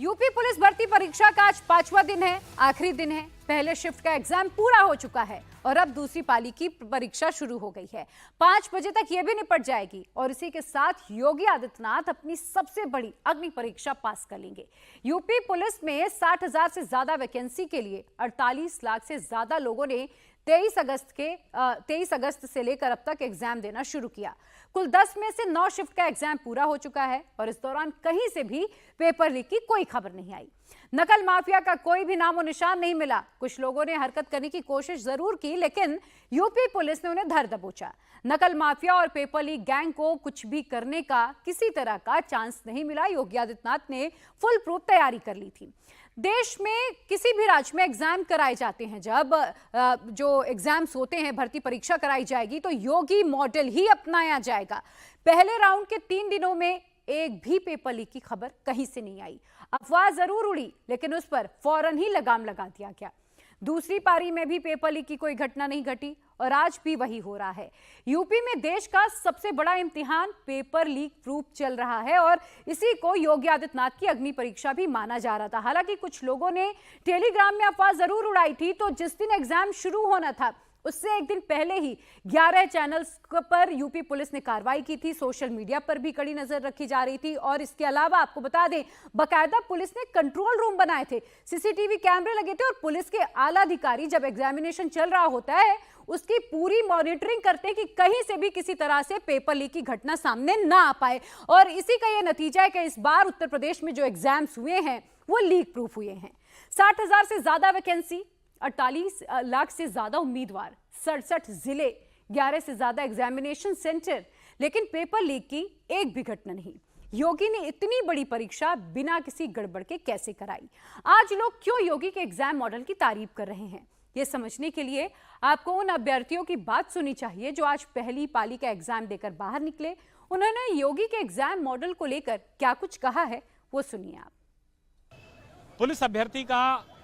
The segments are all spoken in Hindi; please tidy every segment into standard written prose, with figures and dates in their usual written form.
यूपी पुलिस भर्ती परीक्षा का आज 5वां दिन है, आखिरी दिन है। पहले शिफ्ट का एग्जाम पूरा हो चुका है और अब दूसरी पाली की परीक्षा शुरू हो गई है। 5 बजे तक यह भी निपट जाएगी और इसी के साथ योगी आदित्यनाथ अपनी सबसे बड़ी अग्नि परीक्षा पास कर लेंगे। यूपी पुलिस में 60,000 से ज्यादा वैकेंसी के लिए 48 लाख से ज्यादा लोगों ने 23 अगस्त से लेकर अब तक एग्जाम देना शुरू किया। कुल 10 में से 9 शिफ्ट का एग्जाम पूरा हो चुका है और इस दौरान कहीं से भी पेपर लीक की कोई खबर नहीं आई। नकल माफिया का कोई भी नामो निशान नहीं मिला। कुछ लोगों ने हरकत करने की कोशिश जरूर की, लेकिन यूपी पुलिस ने उन्हें धर दबोचा। नकल माफिया और पेपर लीक गैंग को कुछ भी करने का किसी तरह का चांस नहीं मिला। योगी आदित्यनाथ ने फुल प्रूफ तैयारी कर ली थी। देश में किसी भी राज्य में एग्जाम कराए जाते हैं, जब जो एग्जाम्स होते हैं, भर्ती परीक्षा कराई जाएगी तो योगी मॉडल ही अपनाया जाएगा। पहले राउंड के 3 दिनों में एक भी पेपर लीक की खबर कहीं से नहीं आई। अफवाह जरूर उड़ी, लेकिन उस पर फौरन ही लगाम लगा दिया गया। दूसरी पारी में भी पेपर लीक की कोई घटना नहीं घटी और आज भी वही हो रहा है। यूपी में देश का सबसे बड़ा इम्तिहान पेपर लीक प्रूफ चल रहा है और इसी को योगी आदित्यनाथ की अग्नि परीक्षा भी माना जा रहा था। हालांकि कुछ लोगों ने टेलीग्राम में अफवाह जरूर उड़ाई थी, तो जिस दिन एग्जाम शुरू होना था उससे एक दिन पहले ही 11 चैनल्स पर यूपी पुलिस ने कार्रवाई की थी। सोशल मीडिया पर भी कड़ी नजर रखी जा रही थी और इसके अलावा आपको बता दें, बाकायदा पुलिस ने कंट्रोल रूम बनाए थे, सीसीटीवी कैमरे लगे थे और पुलिस के आला अधिकारी जब एग्जामिनेशन चल रहा होता है उसकी पूरी मॉनिटरिंग करते हैं कि कहीं से भी किसी तरह से पेपर लीक की घटना सामने ना आ पाए। और इसी का यह नतीजा है कि इस बार उत्तर प्रदेश में जो एग्जाम्स हुए हैं वो लीक प्रूफ हुए हैं। 60,000 से ज्यादा वैकेंसी, 48 लाख से ज्यादा उम्मीदवार, 67 जिले, 11 से ज्यादा एग्जामिनेशन सेंटर, लेकिन पेपर लीक की एक भी घटना नहीं। योगी ने इतनी बड़ी परीक्षा बिना किसी गड़बड़ के कैसे कराई? आज लोग क्यों योगी के एग्जाम मॉडल की तारीफ कर रहे हैं, ये समझने के लिए आपको उन अभ्यर्थियों की बात सुननी चाहिए जो आज पहली पाली का एग्जाम देकर बाहर निकले। उन्होंने योगी के एग्जाम मॉडल को लेकर क्या कुछ कहा है, वो सुनिए आप। पुलिस अभ्यर्थी का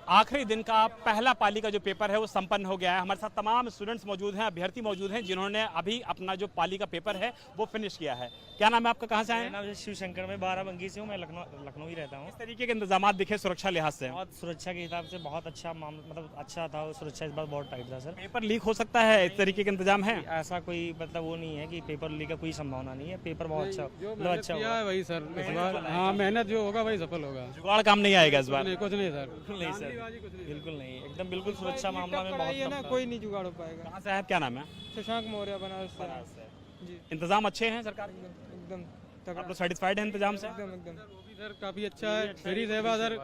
आखिरी दिन का पहला पाली का जो पेपर है वो संपन्न हो गया है। हमारे साथ तमाम स्टूडेंट्स मौजूद हैं, अभ्यर्थी मौजूद हैं जिन्होंने अभी अपना जो पाली का पेपर है वो फिनिश किया है। क्या नाम है आपका, कहाँ से आए हैं? मेरा नाम शिव शंकर, मैं बाराबंकी से हूँ, मैं लखनऊ ही रहता हूँ। इस तरीके के इंतजाम दिखे सुरक्षा लिहाज से? बहुत सुरक्षा के हिसाब से बहुत अच्छा मतलब अच्छा था, सुरक्षा इस बार बहुत टाइट था सर। पेपर लीक हो सकता है, इस तरीके के इंतजाम है? ऐसा कोई मतलब वो नहीं है कि पेपर लीक का कोई संभावना नहीं है। पेपर बहुत अच्छा मतलब अच्छा है वही सर इस बार। हाँ, मेहनत जो होगा वही सफल होगा। जुगाड़ काम नहीं आएगा इस बार? कुछ नहीं सर, नहीं सर, बिल्कुल नहीं, एकदम बिल्कुल सुरक्षा मामला में बहुत है ना, कोई नहीं जुगाड़ हो पाएगा। कहाँ से है, क्या नाम है? शशांक मौर्य, बनारस से जी। इंतजाम अच्छे हैं सरकार? एकदम आप लोग सेटिस्फाइड हैं इंतजाम से? एकदम सर काफी अच्छा है, फ्री सेवा सर।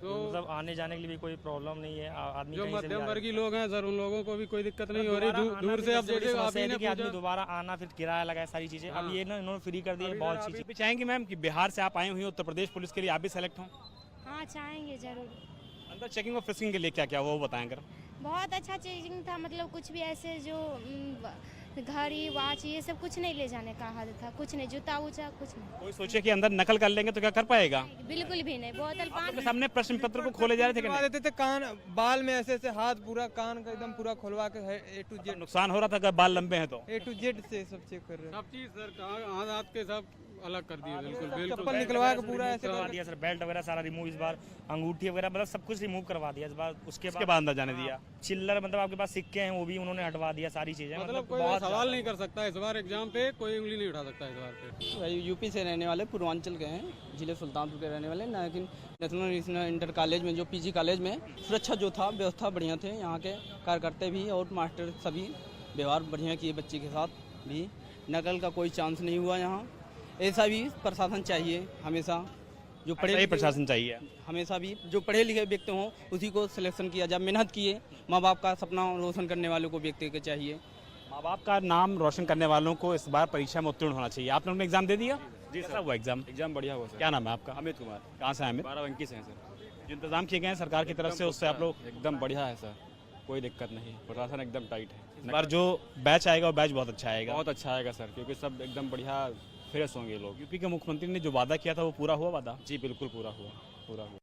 तो मतलब आने जाने के लिए भी कोई प्रॉब्लम नहीं है। आदमी जो कहीं से भी मध्यम आ वर्गीय लोग हैं सर, उन लोगों को भी कोई दिक्कत नहीं हो रही। दूर से अब जैसे आदमी दोबारा आना, फिर किराया लगाए, सारी चीजें अब ये ना इन्होंने फ्री कर दी है, बहुत अच्छी चीज। चाहेंगे मैम कि बिहार से आप आए हुई उत्तर प्रदेश पुलिस के लिए आप भी सेलेक्ट हों? हाँ, चाहेंगे जरूर। अंदर चेकिंग और फ्रिस्किंग के लिए क्या क्या वो बताएं अगर। बहुत अच्छा चेकिंग था, मतलब कुछ भी ऐसे जो घड़ी वॉच ये सब कुछ नहीं ले जाने का हाल था, कुछ नहीं, जूता वूचा कुछ नहीं। कोई सोचे कि अंदर नकल कर लेंगे तो क्या कर पाएगा? बिल्कुल भी नहीं। बोतल पानी सामने प्रश्न पत्र को खोले जा रहे थे कि देते थे, कान बाल में ऐसे ऐसे हाथ पूरा कान का एकदम पूरा खोलवा के A to Z नुकसान हो रहा था अगर बाल लंबे हैं तो? A to Z से सब चेक कर रहे हैं। सब चीज सर हाथ के सब अलग कर दिए, बिल्कुल चप्पल निकलवा के पूरा ऐसे करवा दिया सर, बेल्ट वगैरह सारा रिमूव इस बार, अंगूठी वगैरह मतलब सब कुछ रिमूव करवा दिया इस बार। उसके बाद अंदर जाने दिया। चिल्लर मतलब आपके पास सिक्के हैं वो भी उन्होंने हटवा दिया, सारी चीजें मतलब कोई सवाल नहीं कर सकता इस बार एग्जाम पे, कोई उंगली नहीं उठा सकता इस बार पे। यूपी से रहने वाले, पूर्वांचल के हैं, जिले सुल्तानपुर के रहने वाले, लेकिन नेशनल इंटर कॉलेज में जो पीजी कॉलेज में सुरक्षा जो था, व्यवस्था बढ़िया थे, यहाँ के कार्यकर्ता भी और मास्टर सभी व्यवहार बढ़िया किए, बच्चे के साथ भी नकल का कोई चांस नहीं हुआ। यहाँ ऐसा भी प्रशासन चाहिए हमेशा, जो पढ़े प्रशासन चाहिए हमेशा भी, जो पढ़े लिखे व्यक्ति हों उसी को सिलेक्शन किया जाए। मेहनत किए, माँ बाप का सपना रोशन करने वालों को व्यक्ति के चाहिए। माँ बाप का नाम रोशन करने वालों को इस बार परीक्षा में उत्तीर्ण होना चाहिए। आप लोगों ने एग्जाम दे दिया? जी सर, वो एग्जाम बढ़िया हुआ सर। क्या नाम है आपका? अमित कुमार। कहाँ से है अमित? बाराबंकी से हैं सर। जो इंतजाम किए गए हैं सरकार की तरफ से उससे आप लोग? एकदम बढ़िया है सर, कोई दिक्कत नहीं, प्रशासन एकदम टाइट है। इस बार जो बैच आएगा वो बैच बहुत अच्छा आएगा? बहुत अच्छा आएगा सर, क्योंकि सब एकदम बढ़िया फ्रेश होंगे लोग। यूपी के मुख्यमंत्री ने जो वादा किया था वो पूरा हुआ वादा? जी बिल्कुल पूरा हुआ।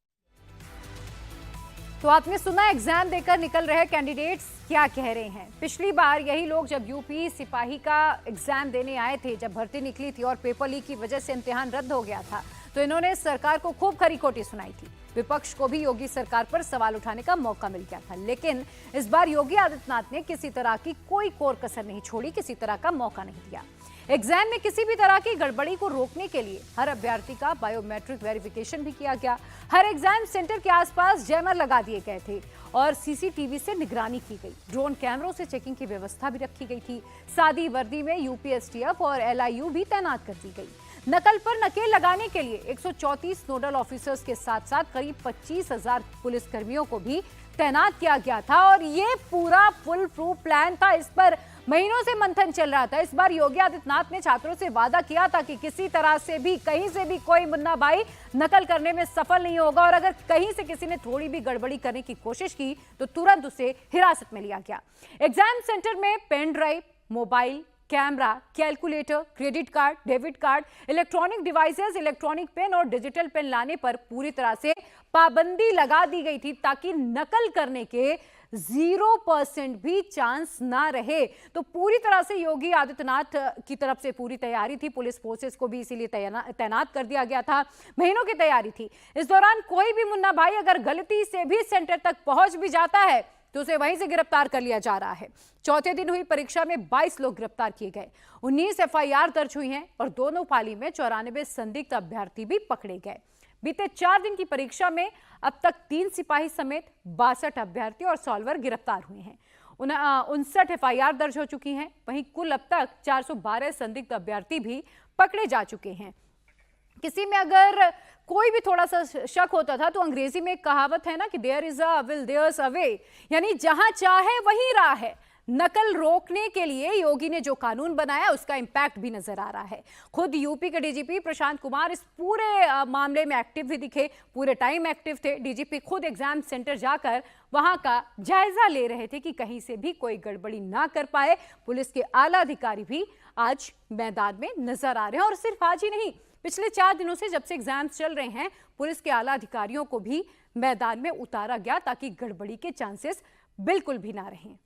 तो आपने सुना एग्जाम देकर निकल रहे कैंडिडेट्स क्या कह रहे हैं। पिछली बार यही लोग जब यूपी सिपाही का एग्जाम देने आए थे, जब भर्ती निकली थी और पेपर लीक की वजह से इम्तिहान रद्द हो गया था, तो इन्होंने सरकार को खूब खरी खोटी सुनाई थी। विपक्ष को भी योगी सरकार पर सवाल उठाने का मौका मिल गया था, लेकिन इस बार योगी आदित्यनाथ ने किसी तरह की कोई कोर कसर नहीं छोड़ी, किसी तरह का मौका नहीं दिया। एग्जाम में किसी भी तरह की गड़बड़ी को रोकने के लिए हर अभ्यर्थी का बायोमेट्रिक वेरिफिकेशन भी किया गया। हर एग्जाम सेंटर के आसपास जैमर लगा दिए गए थे और सीसीटीवी से निगरानी की गई। ड्रोन कैमरों से चेकिंग की व्यवस्था भी रखी गई थी। सादी वर्दी में यूपीएसटीएफ और एलआईयू भी तैनात कर दी गई। नकल पर नकेल लगाने के लिए 134 नोडल ऑफिसर्स के साथ साथ करीब 25,000 पुलिसकर्मियों को भी तैनात किया गया था और ये पूरा फुल प्रूफ प्लान था। इस पर महीनों से मंथन चल रहा था। इस बार योगी आदित्यनाथ ने छात्रों से वादा किया था कि किसी तरह से भी कहीं से भी कोई मुन्ना भाई नकल करने में सफल नहीं होगा और अगर कहीं से किसी ने थोड़ी भी गड़बड़ी करने की कोशिश की तो तुरंत उसे हिरासत में लिया गया। एग्जाम सेंटर में pen drive, mobile, camera, calculator, credit card, debit card, electronic devices, electronic pen और डिजिटल पेन लाने पर पूरी तरह से पाबंदी लगा दी गई थी ताकि नकल करने के 0% भी चांस ना रहे। तो पूरी तरह से योगी आदित्यनाथ की तरफ से पूरी तैयारी थी। पुलिस फोर्सेस को भी इसीलिए तैनात कर दिया गया था। महीनों की तैयारी थी। इस दौरान कोई भी मुन्ना भाई अगर गलती से भी सेंटर तक पहुंच भी जाता है तो उसे वहीं से गिरफ्तार कर लिया जा रहा है। चौथे दिन हुई परीक्षा में 22 लोग गिरफ्तार किए गए, 19 एफआईआर दर्ज हुई हैं और दोनों पाली में 94 संदिग्ध अभ्यर्थी भी पकड़े गए। बीते 4 दिन की परीक्षा में अब तक 3 सिपाही समेत 62 अभ्यर्थी और सॉल्वर गिरफ्तार हुए हैं। 59 एफआईआर दर्ज हो चुकी हैं। वहीं कुल अब तक 412 संदिग्ध अभ्यर्थी भी पकड़े जा चुके हैं। किसी में अगर कोई भी थोड़ा सा शक होता था तो अंग्रेजी में एक कहावत है ना कि there is a will there's a way, यानी जहां चाहे वहीं राह है। नकल रोकने के लिए योगी ने जो कानून बनाया उसका इंपैक्ट भी नजर आ रहा है। खुद यूपी के डीजीपी प्रशांत कुमार इस पूरे मामले में एक्टिव भी दिखे, पूरे टाइम एक्टिव थे। डीजीपी खुद एग्जाम सेंटर जाकर वहां का जायजा ले रहे थे कि कहीं से भी कोई गड़बड़ी ना कर पाए। पुलिस के आला अधिकारी भी आज मैदान में नजर आ रहे हैं और सिर्फ आज ही नहीं, पिछले 4 दिनों से जब से एग्जाम्स चल रहे हैं पुलिस के आला अधिकारियों को भी मैदान में उतारा गया ताकि गड़बड़ी के चांसेस बिल्कुल भी ना रहें।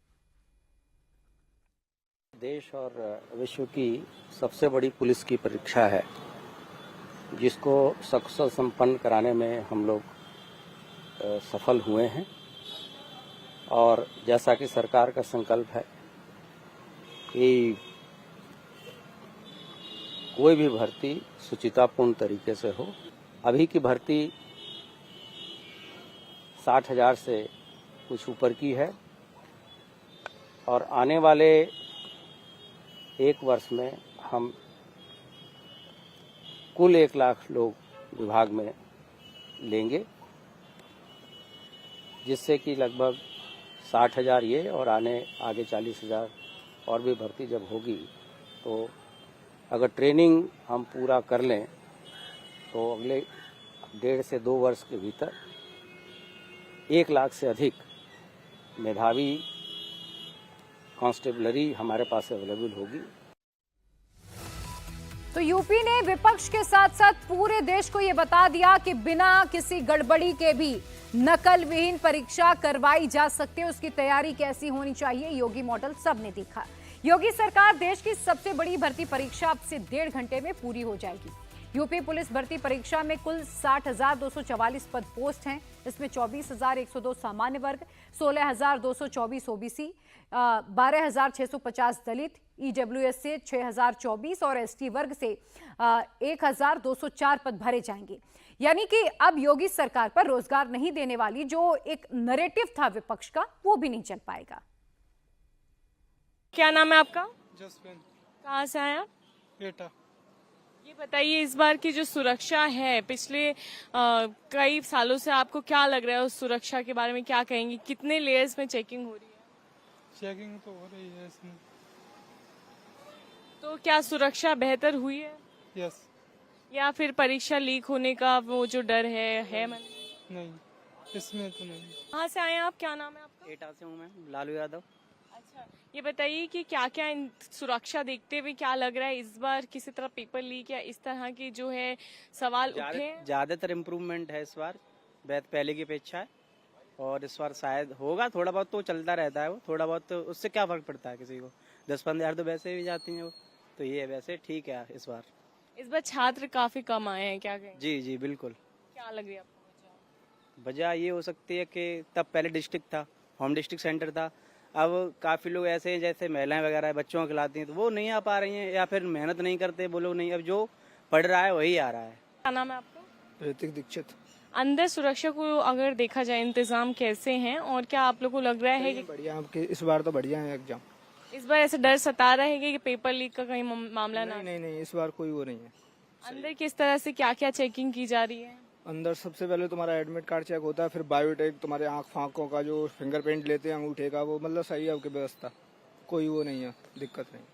देश और विश्व की सबसे बड़ी पुलिस की परीक्षा है जिसको सकुशल संपन्न कराने में हम लोग सफल हुए हैं और जैसा कि सरकार का संकल्प है कि कोई भी भर्ती सुचितापूर्ण तरीके से हो। अभी की भर्ती 60,000 से कुछ ऊपर की है और आने वाले 1 वर्ष में हम कुल 1 लाख लोग विभाग में लेंगे, जिससे कि लगभग 60,000 ये और आगे 40,000 और भी भर्ती जब होगी तो अगर ट्रेनिंग हम पूरा कर लें तो अगले 1.5 से 2 वर्ष के भीतर 1 लाख से अधिक मेधावी कांस्टेबलरी हमारे पास अवेलेबल होगी। तो यूपी ने विपक्ष के साथ साथ पूरे देश को यह बता दिया कि बिना किसी गड़बड़ी के भी नकल विहीन परीक्षा करवाई जा सकती है। उसकी तैयारी कैसी होनी चाहिए, योगी मॉडल सबने देखा। योगी सरकार देश की सबसे बड़ी भर्ती परीक्षा अब से 1.5 घंटे में पूरी हो जाएगी। यूपी पुलिस भर्ती परीक्षा में कुल 60,244 पद पोस्ट हैं। इसमें 24,102 सामान्य वर्ग, 16,224 ओबीसी, 12,650 दलित, ईडब्ल्यूएस से 6,024 और एसटी वर्ग से 1,204 पद भरे जाएंगे। यानी कि अब योगी सरकार पर रोजगार नहीं देने वाली जो एक नैरेटिव था विपक्ष का, वो भी नहीं चल पाएगा। क्या नाम है आपका? जसविन। कहाँ से आए आप? एटा। ये बताइए, इस बार की जो सुरक्षा है पिछले कई सालों से, आपको क्या लग रहा है उस सुरक्षा के बारे में? क्या कहेंगे, कितने लेयर्स में चेकिंग हो रही है? चेकिंग तो हो रही है इसमें। तो क्या सुरक्षा बेहतर हुई है? यस। या फिर परीक्षा लीक होने का वो जो डर है मन? नहीं, इसमें तो नहीं। कहाँ से आए हैं आप? क्या नाम है आपका? एटा से हूँ मैं, लालू यादव। अच्छा, ये बताइए कि क्या क्या सुरक्षा देखते हुए क्या लग रहा है इस बार किसी तरह पेपर लीक या इस तरह की जो है सवाल उठे? ज्यादातर इम्प्रूवमेंट है इस बार पहले की अपेक्षा है और इस बार शायद होगा। थोड़ा बहुत तो चलता रहता है, वो थोड़ा बहुत तो उससे क्या फर्क पड़ता है किसी को। 10-15 हज़ार तो वैसे भी जाती हैं वो, तो ये वैसे ठीक है इस बार। इस बार छात्र काफी कम आए हैं, क्या कहेंगे? जी जी बिल्कुल। क्या लग रही है आपको? वजह ये हो सकती है कि तब पहले डिस्ट्रिक्ट था, होम डिस्ट्रिक्ट सेंटर था। अब काफ़ी लोग ऐसे हैं जैसे महिलाएं वगैरह बच्चों को खिलाती हैं, तो वो नहीं आ पा रही हैं या फिर मेहनत नहीं करते वो लोग नहीं। अब जो पढ़ रहा है वही आ रहा है। क्या नाम है आपका? ऋतिक दीक्षित। अंदर सुरक्षा को अगर देखा जाए इंतजाम कैसे हैं और क्या आप लोग को लग रहा है कि बढ़िया, इस बार तो बढ़िया है एग्जाम। इस बार ऐसा डर सता रहा है कि पेपर लीक का कहीं मामला ना? नहीं, इस बार कोई वो नहीं है। अंदर किस तरह से क्या क्या चेकिंग की जा रही है? अंदर सबसे पहले तुम्हारा एडमिट कार्ड चेक होता है, फिर बायोटेक, तुम्हारे आँख फाँकों का जो फिंगरप्रिंट लेते हैं अंगूठे का, वो मतलब सही है आपकी व्यवस्था, कोई वो नहीं है, दिक्कत नहीं।